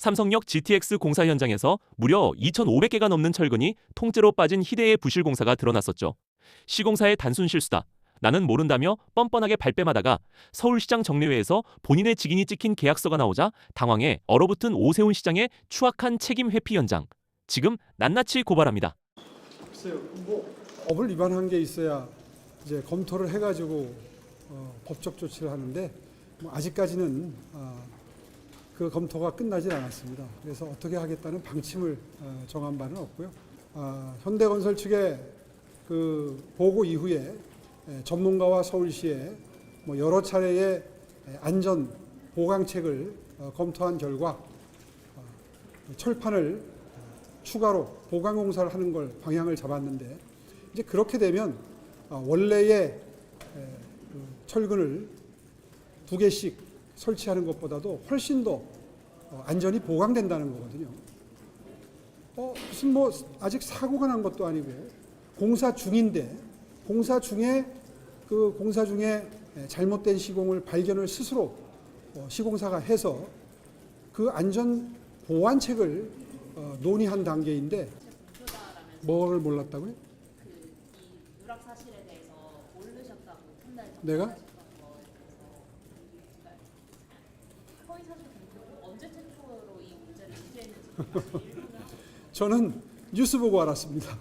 삼성역 GTX 공사 현장에서 무려 2,500개가 넘는 철근이 통째로 빠진 희대의 부실 공사가 드러났었죠. 시공사의 단순 실수다. 나는 모른다며 뻔뻔하게 발뺌하다가 서울시장 정례회에서 본인의 직인이 찍힌 계약서가 나오자 당황해 얼어붙은 오세훈 시장의 추악한 책임 회피 현장. 지금 낱낱이 고발합니다. 글쎄요, 법을 위반한 게 있어야 이제 검토를 해가지고 법적 조치를 하는데 아직까지는 그 검토가 끝나질 않았습니다. 그래서 어떻게 하겠다는 방침을 정한 바는 없고요. 현대건설 측의 그 보고 이후에 전문가와 서울시에 여러 차례의 안전 보강책을 검토한 결과 철판을 추가로 보강 공사를 하는 걸 방향을 잡았는데 이제 그렇게 되면 원래의 철근을 2개씩 설치하는 것보다도 훨씬 더 안전이 보강된다는 거거든요. 무슨 아직 사고가 난 것도 아니고 공사 중인데 공사 중에 잘못된 시공을 발견을 스스로 시공사가 해서 그 안전 보완책을 논의한 단계인데 뭘 몰랐다고요? 이 누락 사실에 대해서 모르셨다고 판단을 내가? 허위 사실 공표 언제 최초로 이 문제를 인지했는지 저는 뉴스 보고 알았습니다.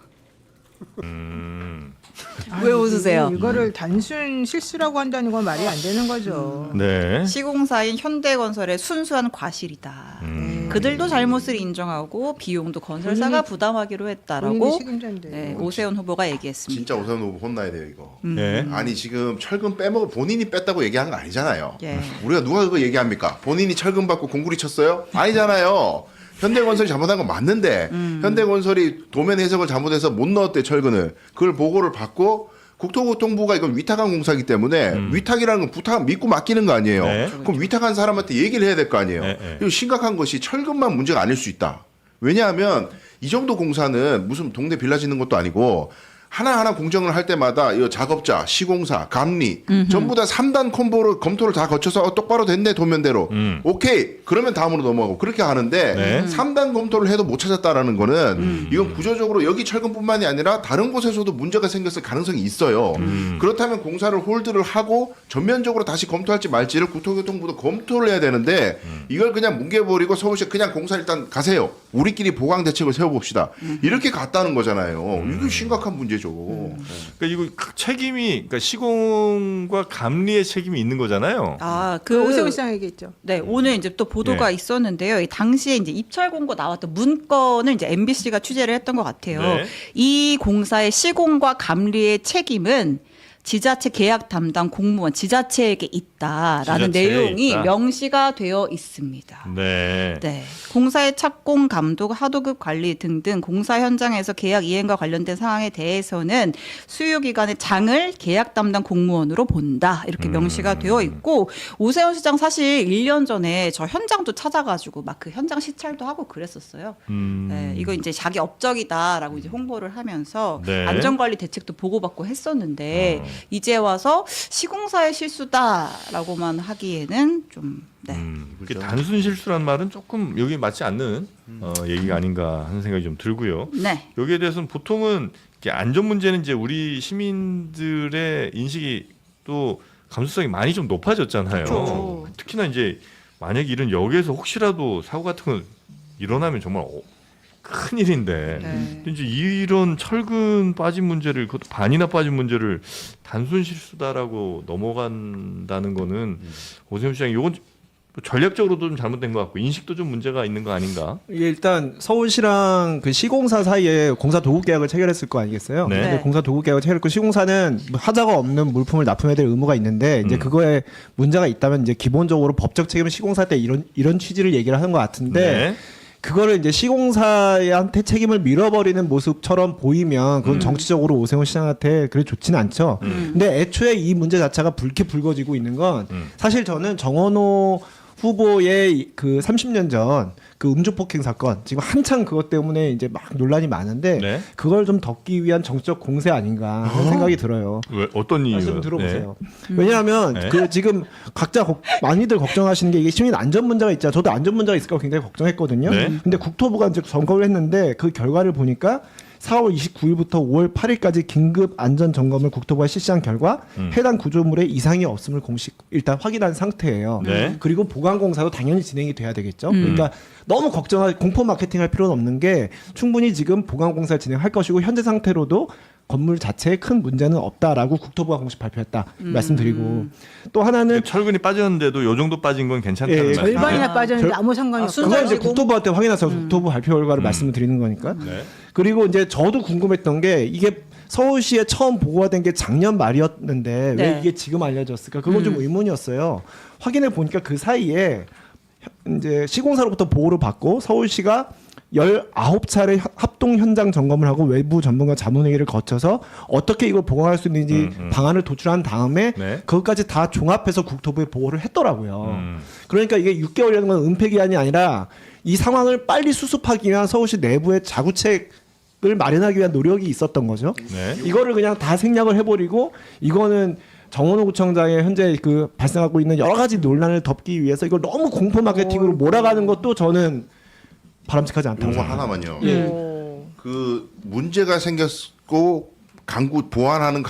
왜 웃으세요? 이거를 단순 실수라고 한다는 건 말이 안 되는 거죠. 네. 시공사인 현대건설의 순수한 과실이다. 그들도 잘못을 인정하고 비용도 건설사가 부담하기로 본인이 했다라고 책임자인데. 오세훈 후보가 얘기했습니다. 진짜 오세훈 후보 혼나야 돼요 이거. 네. 아니 지금 철근 빼먹어 본인이 뺐다고 얘기한 거 아니잖아요. 예. 우리가 누가 그거 얘기합니까? 본인이 철근 받고 공구리 쳤어요? 아니잖아요. 현대건설이 잘못한 건 맞는데 현대건설이 도면 해석을 잘못해서 못 넣었대 철근을. 그걸 보고를 받고 국토교통부가 이건 위탁한 공사이기 때문에 위탁이라는 건 부탁 믿고 맡기는 거 아니에요. 네. 그럼 위탁한 사람한테 얘기를 해야 될 거 아니에요. 네. 이거 심각한 것이 철근만 문제가 아닐 수 있다. 왜냐하면 이 정도 공사는 무슨 동네 빌라 짓는 것도 아니고 하나하나 공정을 할 때마다 이 작업자, 시공사, 감리 전부 다 3단 콤보를 검토를 다 거쳐서 똑바로 됐네 도면대로. 오케이. 그러면 다음으로 넘어가고 그렇게 하는데 네. 3단 검토를 해도 못 찾았다라는 거는 이건 구조적으로 여기 철근뿐만이 아니라 다른 곳에서도 문제가 생겼을 가능성이 있어요. 그렇다면 공사를 홀드를 하고 전면적으로 다시 검토할지 말지를 국토교통부도 검토를 해야 되는데 이걸 그냥 뭉개버리고 서울시 그냥 공사 일단 가세요. 우리끼리 보강 대책을 세워봅시다. 이렇게 갔다는 거잖아요. 이거 심각한 문제죠. 그러니까 이거 책임이 그러니까 시공과 감리의 책임이 있는 거잖아요. 그 오세훈 시장 얘기했죠. 네, 오늘 이제 또 보도가 네. 있었는데요. 이 당시에 이제 입찰 공고 나왔던 문건을 이제 MBC가 취재를 했던 것 같아요. 네. 이 공사의 시공과 감리의 책임은 지자체 계약 담당 공무원 지자체에게 있다라는 지자체에 내용이 있다. 명시가 되어 있습니다. 네. 네. 공사의 착공, 감독, 하도급 관리 등등 공사 현장에서 계약 이행과 관련된 상황에 대해서는 수요기관의 장을 계약 담당 공무원으로 본다. 이렇게 명시가 되어 있고 오세훈 시장 사실 1년 전에 저 현장도 찾아가지고 막 그 현장 시찰도 하고 그랬었어요. 네, 이거 이제 자기 업적이다라고 이제 홍보를 하면서 네. 안전관리 대책도 보고받고 했었는데 이제 와서 시공사의 실수다라고만 하기에는 좀 네. 그 단순 실수란 말은 조금 여기 맞지 않는 얘기가 아닌가 하는 생각이 좀 들고요. 네. 여기에 대해서는 보통은 이게 안전 문제는 이제 우리 시민들의 인식이 또 감수성이 많이 좀 높아졌잖아요. 그렇죠. 특히나 이제 만약 이런 역에서 혹시라도 사고 같은 거 일어나면 정말 큰 일인데 네. 이제 이런 철근 빠진 문제를 그것도 반이나 빠진 문제를 단순 실수다라고 넘어간다는 거는 오세훈 시장이 이건 전략적으로도 좀 잘못된 것 같고 인식도 좀 문제가 있는 거 아닌가? 이게 일단 서울시랑 그 시공사 사이에 공사 도급 계약을 체결했을 거 아니겠어요? 네. 근데 공사 도급 계약을 체결했고 시공사는 하자가 없는 물품을 납품해야 될 의무가 있는데 이제 그거에 문제가 있다면 이제 기본적으로 법적 책임은 시공사 때 이런 취지를 얘기를 하는 것 같은데 네. 그거를 이제 시공사한테 책임을 밀어버리는 모습처럼 보이면 그건 정치적으로 오세훈 시장한테 그래 좋지는 않죠. 근데 애초에 이 문제 자체가 불게 불거지고 있는 건 사실 저는 정원호 후보의 그 30년 전 그 음주 폭행 사건 지금 한창 그것 때문에 이제 막 논란이 많은데 네. 그걸 좀 덮기 위한 정치적 공세 아닌가 하는 생각이 들어요. 왜 어떤 이유? 말씀 들어보세요. 왜냐하면 네. 그 지금 각자 많이들 걱정하시는 게 이게 시민 안전 문제가 있잖아요. 저도 안전 문제가 있을까 굉장히 걱정했거든요. 네. 근데 국토부가 이제 점검을 했는데 그 결과를 보니까 4월 29일부터 5월 8일까지 긴급 안전 점검을 국토부가 실시한 결과 해당 구조물에 이상이 없음을 공식 일단 확인한 상태예요. 네. 그리고 보강 공사도 당연히 진행이 돼야 되겠죠. 그러니까 너무 걱정할 공포 마케팅할 필요는 없는 게 충분히 지금 보강 공사를 진행할 것이고 현재 상태로도 건물 자체에 큰 문제는 없다라고 국토부가 공식 발표했다 말씀드리고 또 하나는 철근이 빠졌는데도 요 정도 빠진 건 괜찮다는 예, 말씀이에요. 절반이나 빠졌는데 아무 상관이 없어. 그건 이제 국토부한테 확인해서 국토부 발표 결과를 말씀을 드리는 거니까. 네. 그리고 이제 저도 궁금했던 게 이게 서울시에 처음 보고가 된 게 작년 말이었는데 네. 왜 이게 지금 알려졌을까? 그건 좀 의문이었어요. 확인해 보니까 그 사이에 이제 시공사로부터 보고를 받고 서울시가 19차례 합동 현장 점검을 하고 외부 전문가 자문회의를 거쳐서 어떻게 이걸 보강할 수 있는지 방안을 도출한 다음에 네. 그것까지 다 종합해서 국토부에 보고를 했더라고요. 그러니까 이게 6개월이라는 건 은폐 기한이 아니라 이 상황을 빨리 수습하기 위한 서울시 내부의 자구책을 마련하기 위한 노력이 있었던 거죠. 네. 이거를 그냥 다 생략을 해버리고 이거는 정원호 구청장의 현재 그 발생하고 있는 여러 가지 논란을 덮기 위해서 이걸 너무 공포 마케팅으로 몰아가는 것도 저는 바람직하지 않다고 요거 생각합니다. 하나만요. 예. 그 문제가 생겼고 보완하는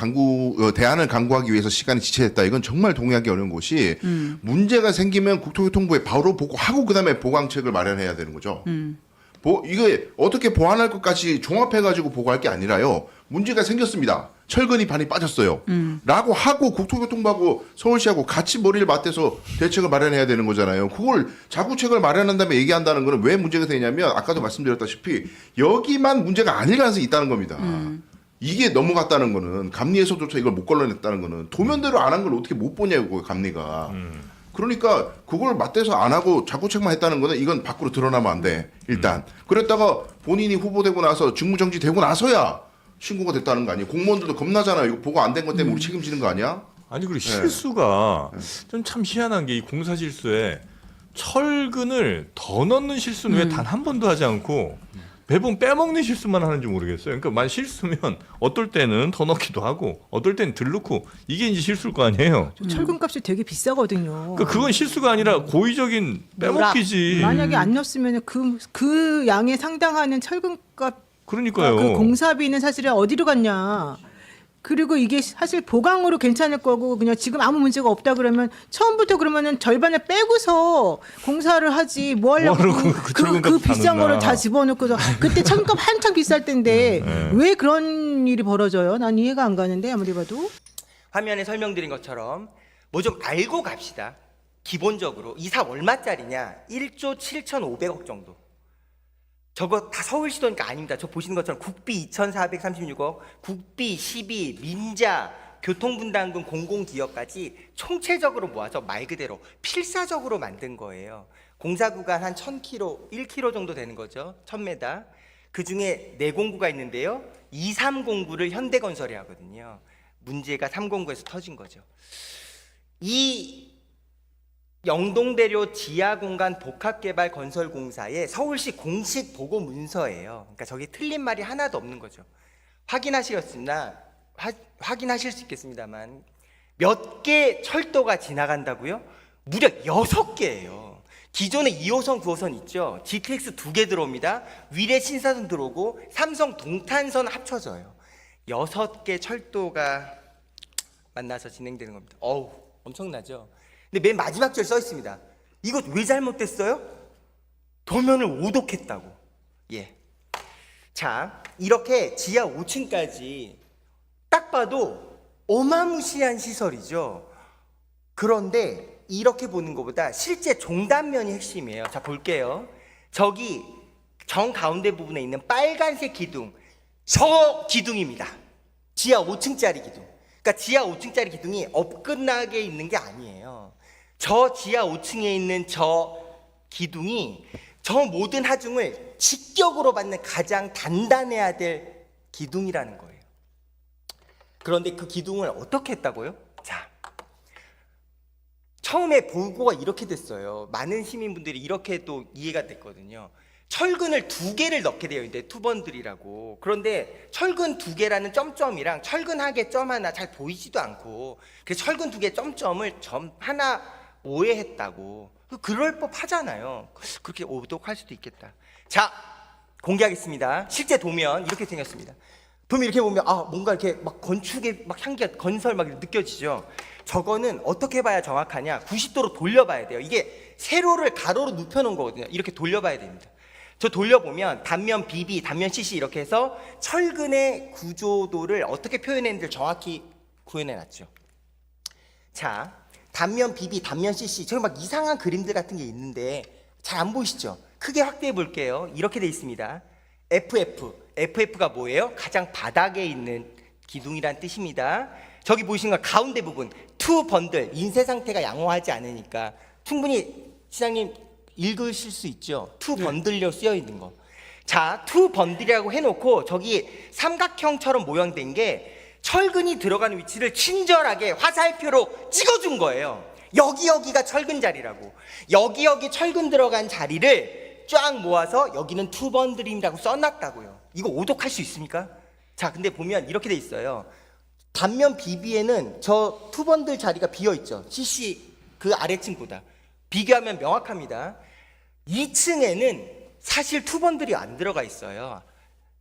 대안을 강구하기 위해서 시간이 지체됐다. 이건 정말 동의하기 어려운 것이 문제가 생기면 국토교통부에 바로 보고하고 그다음에 보강책을 마련해야 되는 거죠. 이게 어떻게 보완할 것까지 종합해가지고 보고할 게 아니라요. 문제가 생겼습니다. 철근이 반이 빠졌어요. 라고 하고 국토교통부하고 서울시하고 같이 머리를 맞대서 대책을 마련해야 되는 거잖아요. 그걸 자구책을 마련한 다음에 얘기한다는 거는 왜 문제가 되냐면 아까도 말씀드렸다시피 여기만 문제가 아닐 가능성이 있다는 겁니다. 이게 넘어갔다는 거는 감리에서조차 이걸 못 걸러냈다는 거는 도면대로 안 한 걸 어떻게 못 보냐고 감리가. 그러니까 그걸 맞대서 안 하고 자구책만 했다는 거는 이건 밖으로 드러나면 안 돼. 일단. 그랬다가 본인이 후보되고 나서 직무정지 되고 나서야 신고가 됐다는 거 아니에요. 공무원들도 겁나잖아요. 이거 보고 안 된 것 때문에 우리 책임지는 거 아니야? 아니 그리고 실수가 좀 참 희한한 게 이 공사 실수에 철근을 더 넣는 실수는 왜 단 한 번도 하지 않고 매번 빼먹는 실수만 하는지 모르겠어요. 그러니까 만 실수면 어떨 때는 더 넣기도 하고 어떨 때는 덜 넣고 이게 이제 실수일 거 아니에요. 철근값이 되게 비싸거든요. 그러니까 그건 실수가 아니라 고의적인 빼먹기지. 만약에 안 넣었으면 그 양에 상당하는 철근값 그러니까요. 그 공사비는 사실은 어디로 갔냐. 그리고 이게 사실 보강으로 괜찮을 거고 그냥 지금 아무 문제가 없다 그러면 처음부터 그러면은 절반을 빼고서 공사를 하지 뭐 하려고 그 철근값 그 다 비싼 넣나. 거를 다 집어넣고서 그때 철근값 한창 비쌀 때인데 왜 그런 일이 벌어져요? 난 이해가 안 가는데 아무리 봐도. 화면에 설명드린 것처럼 뭐 좀 알고 갑시다. 기본적으로 이 사업 얼마짜리냐? 1조 7,500억 정도. 저거 다 서울시도니까 아닙니다. 저 보시는 것처럼 국비 2,436억, 국비 12, 민자, 교통분담금 공공기여까지 총체적으로 모아서 말 그대로 필사적으로 만든 거예요. 공사 구간 한 1,000km, 1km 정도 되는 거죠. 1,000m. 그중에 4공구가 있는데요. 2, 3공구를 현대건설이 하거든요. 문제가 3공구에서 터진 거죠. 이 영동대로 지하공간 복합개발 건설공사의 서울시 공식 보고 문서예요. 그러니까 저기 틀린 말이 하나도 없는 거죠. 확인하실 수 있겠습니다만 몇 개 철도가 지나간다고요? 무려 6개예요. 기존에 2호선, 9호선 있죠. GTX 2개 들어옵니다. 위례 신사선 들어오고 삼성 동탄선 합쳐져요. 6개 철도가 만나서 진행되는 겁니다. 어우, 엄청나죠? 근데 맨 마지막 줄 써 있습니다. 이거 왜 잘못됐어요? 도면을 오독했다고. 예. 자, 이렇게 지하 5층까지 딱 봐도 어마무시한 시설이죠. 그런데 이렇게 보는 것보다 실제 종단면이 핵심이에요. 자, 볼게요. 저기 정 가운데 부분에 있는 빨간색 기둥, 저 기둥입니다. 지하 5층짜리 기둥. 그러니까 지하 5층짜리 기둥이 엇끝나게 있는 게 아니에요. 저 지하 5층에 있는 저 기둥이 저 모든 하중을 직격으로 받는 가장 단단해야 될 기둥이라는 거예요. 그런데 그 기둥을 어떻게 했다고요? 자, 처음에 보고가 이렇게 됐어요. 많은 시민분들이 이렇게 또 이해가 됐거든요. 철근을 2개를 넣게 되어 있는데 투번들이라고. 그런데 철근 2개라는 점점이랑 철근하게 점 하나 잘 보이지도 않고 그 철근 2개 점점을 점 하나 오해했다고. 그럴 법 하잖아요. 그렇게 오독할 수도 있겠다. 자, 공개하겠습니다. 실제 도면 이렇게 생겼습니다. 도면 이렇게 보면 뭔가 이렇게 막 건축의 막 향기가 건설 막 느껴지죠. 저거는 어떻게 봐야 정확하냐? 90도로 돌려봐야 돼요. 이게 세로를 가로로 눕혀놓은 거거든요. 이렇게 돌려봐야 됩니다. 저 돌려보면 단면 BB, 단면 CC 이렇게 해서 철근의 구조도를 어떻게 표현했는지를 정확히 구현해놨죠. 자, 단면 BB, 단면 CC 저기 막 이상한 그림들 같은 게 있는데 잘 안 보이시죠? 크게 확대해 볼게요. 이렇게 돼 있습니다. FF가 뭐예요? 가장 바닥에 있는 기둥이란 뜻입니다. 저기 보이시는 거 가운데 부분 투 번들, 인쇄 상태가 양호하지 않으니까 충분히 시장님 읽으실 수 있죠. 투 번들로 쓰여 있는 거. 자, 투 번들이라고 해놓고 저기 삼각형처럼 모양된 게 철근이 들어가는 위치를 친절하게 화살표로 찍어준 거예요. 여기가 철근 자리라고. 여기 철근 들어간 자리를 쫙 모아서 여기는 투 번들이라고 써놨다고요. 이거 오독할 수 있습니까? 자, 근데 보면 이렇게 돼 있어요. 단면 BB에는 저 투 번들 자리가 비어 있죠. CC 그 아래층보다. 비교하면 명확합니다. 2층에는 사실 투번들이 안 들어가 있어요.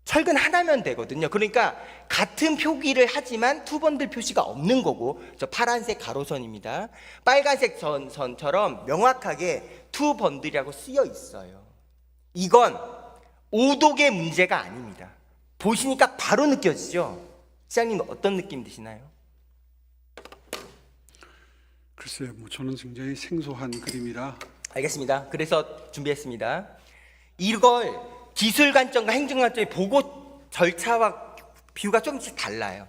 철근 하나면 되거든요. 그러니까 같은 표기를 하지만 투번들 표시가 없는 거고, 저 파란색 가로선입니다. 빨간색 선처럼 명확하게 투번들이라고 쓰여 있어요. 이건 오독의 문제가 아닙니다. 보시니까 바로 느껴지죠? 시장님 어떤 느낌 드시나요? 글쎄요, 저는 굉장히 생소한 그림이라. 알겠습니다. 그래서 준비했습니다. 이걸 기술 관점과 행정 관점의 보고 절차와 비유가 조금씩 달라요.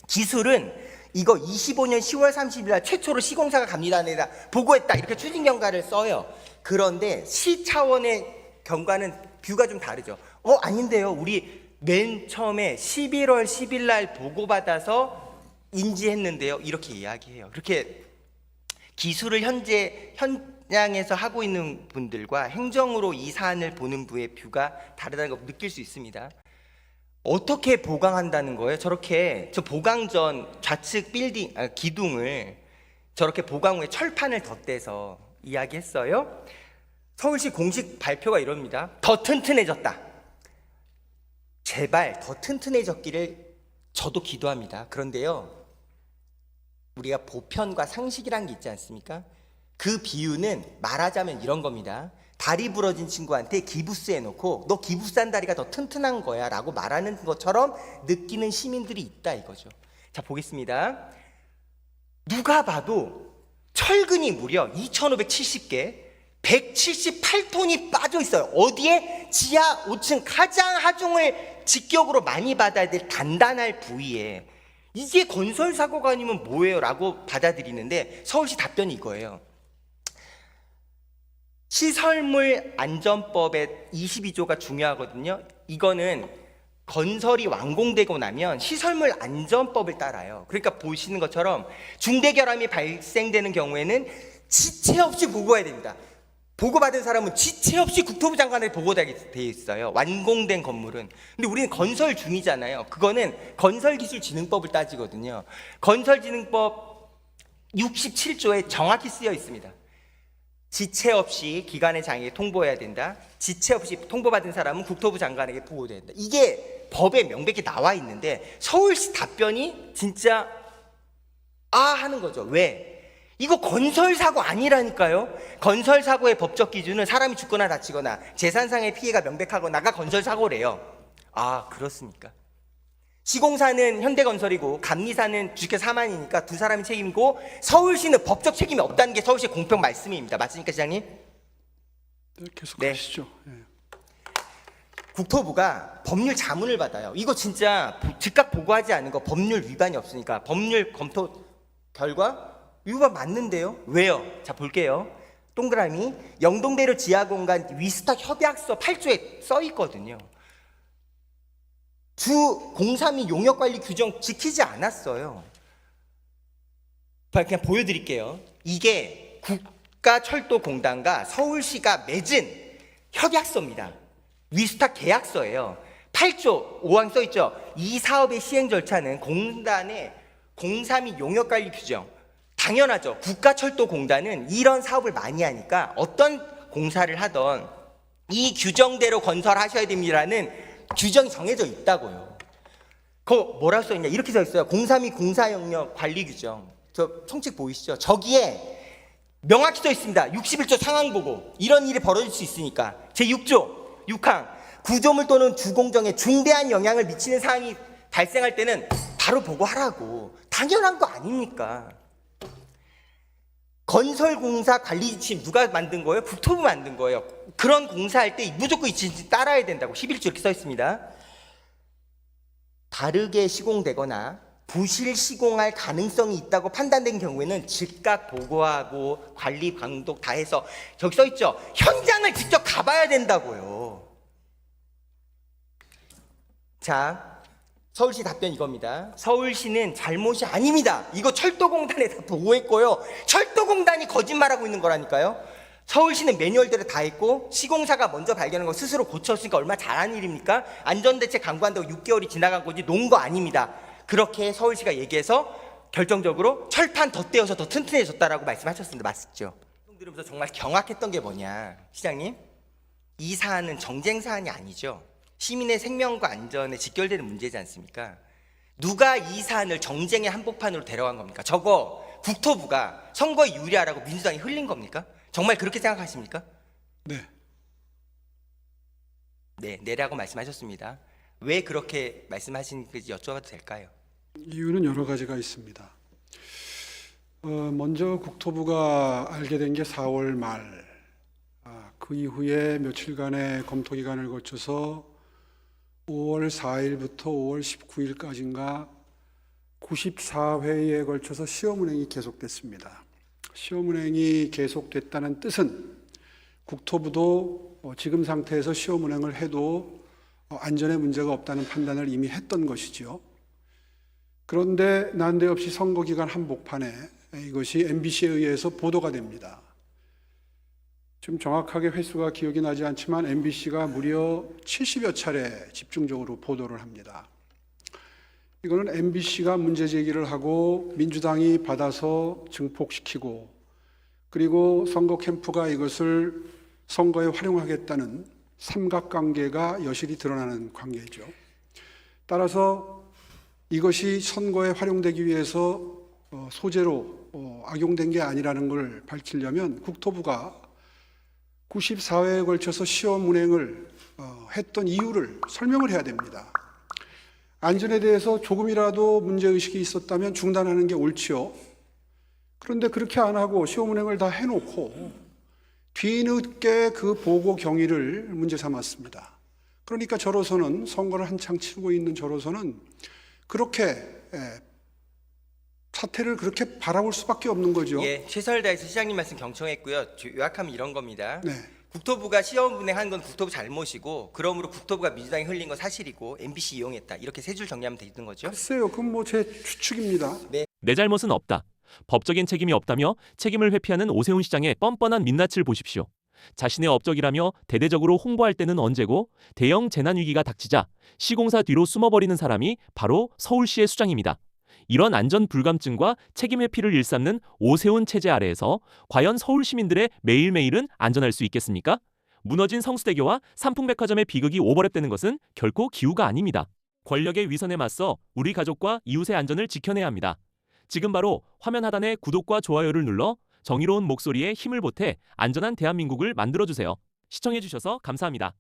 기술은 이거 25년 10월 30일 날 최초로 시공사가 갑니다에다 보고했다 이렇게 추진 경과를 써요. 그런데 시 차원의 경과는 뷰가 좀 다르죠. 아닌데요. 우리 맨 처음에 11월 10일 날 보고받아서 인지했는데요. 이렇게 이야기해요. 그렇게 기술을 현장에서 하고 있는 분들과 행정으로 이 사안을 보는 부의 뷰가 다르다는 걸 느낄 수 있습니다. 어떻게 보강한다는 거예요? 저렇게 저 보강 전 좌측 기둥을 저렇게 보강 후에 철판을 덧대서 이야기했어요. 서울시 공식 발표가 이럽니다. 더 튼튼해졌다. 제발 더 튼튼해졌기를 저도 기도합니다. 그런데요, 우리가 보편과 상식이란 게 있지 않습니까? 그 비유는 말하자면 이런 겁니다. 다리 부러진 친구한테 기부스 해놓고 너 기부스 한 다리가 더 튼튼한 거야 라고 말하는 것처럼 느끼는 시민들이 있다 이거죠. 자, 보겠습니다. 누가 봐도 철근이 무려 2570개 178톤이 빠져 있어요. 어디에? 지하 5층 가장 하중을 직격으로 많이 받아야 될 단단할 부위에. 이게 건설 사고가 아니면 뭐예요? 라고 받아들이는데 서울시 답변이 이거예요. 시설물 안전법의 22조가 중요하거든요. 이거는 건설이 완공되고 나면 시설물 안전법을 따라요. 그러니까 보시는 것처럼 중대 결함이 발생되는 경우에는 지체 없이 보고해야 됩니다. 보고받은 사람은 지체 없이 국토부 장관에 보고되게 돼 있어요. 완공된 건물은. 근데 우리는 건설 중이잖아요. 그거는 건설기술진흥법을 따지거든요. 건설진흥법 67조에 정확히 쓰여 있습니다. 지체 없이 기관의 장애에 통보해야 된다. 지체 없이 통보받은 사람은 국토부 장관에게 보고돼야 된다. 이게 법에 명백히 나와 있는데 서울시 답변이 진짜 하는 거죠. 왜? 이거 건설사고 아니라니까요. 건설사고의 법적 기준은 사람이 죽거나 다치거나 재산상의 피해가 명백하거나가 건설사고래요. 그렇습니까? 시공사는 현대건설이고 감리사는 주식회사 사만이니까 두 사람이 책임이고 서울시는 법적 책임이 없다는 게 서울시의 공평 말씀입니다. 맞습니까, 시장님? 네, 계속 하시죠. 네. 국토부가 법률 자문을 받아요. 이거 진짜 즉각 보고하지 않은 거 법률 위반이 없으니까 법률 검토 결과 이거 맞는데요? 왜요? 자, 볼게요. 동그라미 영동대로 지하공간 위스탁 협약서 8조에 써 있거든요. 주 공사 및 용역관리 규정 지키지 않았어요. 그냥 보여드릴게요. 이게 국가철도공단과 서울시가 맺은 협약서입니다. 위스탁 계약서예요. 8조 5항 써있죠. 이 사업의 시행 절차는 공단의 공사 및 용역관리 규정. 당연하죠. 국가철도공단은 이런 사업을 많이 하니까 어떤 공사를 하던 이 규정대로 건설하셔야 됩니다라는 규정이 정해져 있다고요. 그거 뭐라고 써있냐, 이렇게 써있어요. 공사 및 공사 영역 관리 규정. 저 총책 보이시죠? 저기에 명확히 써 있습니다. 61조 상황 보고 이런 일이 벌어질 수 있으니까. 제6조 6항 구조물 또는 주공정에 중대한 영향을 미치는 사항이 발생할 때는 바로 보고하라고. 당연한 거 아닙니까? 건설공사 관리 지침 누가 만든 거예요? 국토부 만든 거예요. 그런 공사할 때 무조건 이 지침 따라야 된다고 11조 이렇게 써 있습니다. 다르게 시공되거나 부실 시공할 가능성이 있다고 판단된 경우에는 즉각 보고하고 관리 감독 다 해서, 저기 써 있죠. 현장을 직접 가봐야 된다고요. 자, 서울시 답변 이겁니다. 서울시는 잘못이 아닙니다. 이거 철도공단에서 보고했고요. 철도공단이 거짓말하고 있는 거라니까요. 서울시는 매뉴얼대로 다 했고 시공사가 먼저 발견한 거 스스로 고쳤으니까 얼마나 잘한 일입니까? 안전대책 강구한다고 6개월이 지나간 거지 논 거 아닙니다. 그렇게 서울시가 얘기해서 결정적으로 철판 덧대어서 더 튼튼해졌다라고 말씀하셨습니다. 맞죠? 들으면서 정말 경악했던 게 뭐냐, 시장님? 이 사안은 정쟁 사안이 아니죠. 시민의 생명과 안전에 직결되는 문제지 않습니까? 누가 이 사안을 정쟁의 한복판으로 데려간 겁니까? 저거 국토부가 선거에 유리하라고 민주당이 흘린 겁니까? 정말 그렇게 생각하십니까? 네. 네, 네라고 말씀하셨습니다. 왜 그렇게 말씀하시는지 여쭤봐도 될까요? 이유는 여러 가지가 있습니다. 먼저 국토부가 알게 된 게 4월 말. 그 이후에 며칠간의 검토 기간을 거쳐서 5월 4일부터 5월 19일까지인가 94회에 걸쳐서 시험운행이 계속됐습니다. 시험운행이 계속됐다는 뜻은 국토부도 지금 상태에서 시험운행을 해도 안전에 문제가 없다는 판단을 이미 했던 것이죠. 그런데 난데없이 선거기간 한복판에 이것이 MBC에 의해서 보도가 됩니다. 지금 정확하게 횟수가 기억이 나지 않지만 MBC가 무려 70여 차례 집중적으로 보도를 합니다. 이거는 MBC가 문제 제기를 하고 민주당이 받아서 증폭시키고 그리고 선거 캠프가 이것을 선거에 활용하겠다는 삼각관계가 여실히 드러나는 관계죠. 따라서 이것이 선거에 활용되기 위해서 소재로 악용된 게 아니라는 걸 밝히려면 국토부가 94회에 걸쳐서 시험 운행을 했던 이유를 설명을 해야 됩니다. 안전에 대해서 조금이라도 문제의식이 있었다면 중단하는 게 옳지요. 그런데 그렇게 안 하고 시험 운행을 다 해놓고 뒤늦게 그 보고 경위를 문제 삼았습니다. 그러니까 저로서는 선거를 한창 치르고 있는 저로서는 그렇게 사태를 그렇게 바라볼 수밖에 없는 거죠. 예, 최선을 다해서 시장님 말씀 경청했고요. 요약하면 이런 겁니다. 네. 국토부가 시험 운행한 건 국토부 잘못이고 그러므로 국토부가 민주당이 흘린 건 사실이고 MBC 이용했다. 이렇게 세 줄 정리하면 되는 거죠. 글쎄요. 그건 뭐 제 추측입니다. 내 잘못은 없다. 법적인 책임이 없다며 책임을 회피하는 오세훈 시장의 뻔뻔한 민낯을 보십시오. 자신의 업적이라며 대대적으로 홍보할 때는 언제고 대형 재난 위기가 닥치자 시공사 뒤로 숨어버리는 사람이 바로 서울시의 수장입니다. 이런 안전 불감증과 책임 회피를 일삼는 오세훈 체제 아래에서 과연 서울 시민들의 매일매일은 안전할 수 있겠습니까? 무너진 성수대교와 삼풍백화점의 비극이 오버랩되는 것은 결코 기우가 아닙니다. 권력의 위선에 맞서 우리 가족과 이웃의 안전을 지켜내야 합니다. 지금 바로 화면 하단의 구독과 좋아요를 눌러 정의로운 목소리에 힘을 보태 안전한 대한민국을 만들어주세요. 시청해주셔서 감사합니다.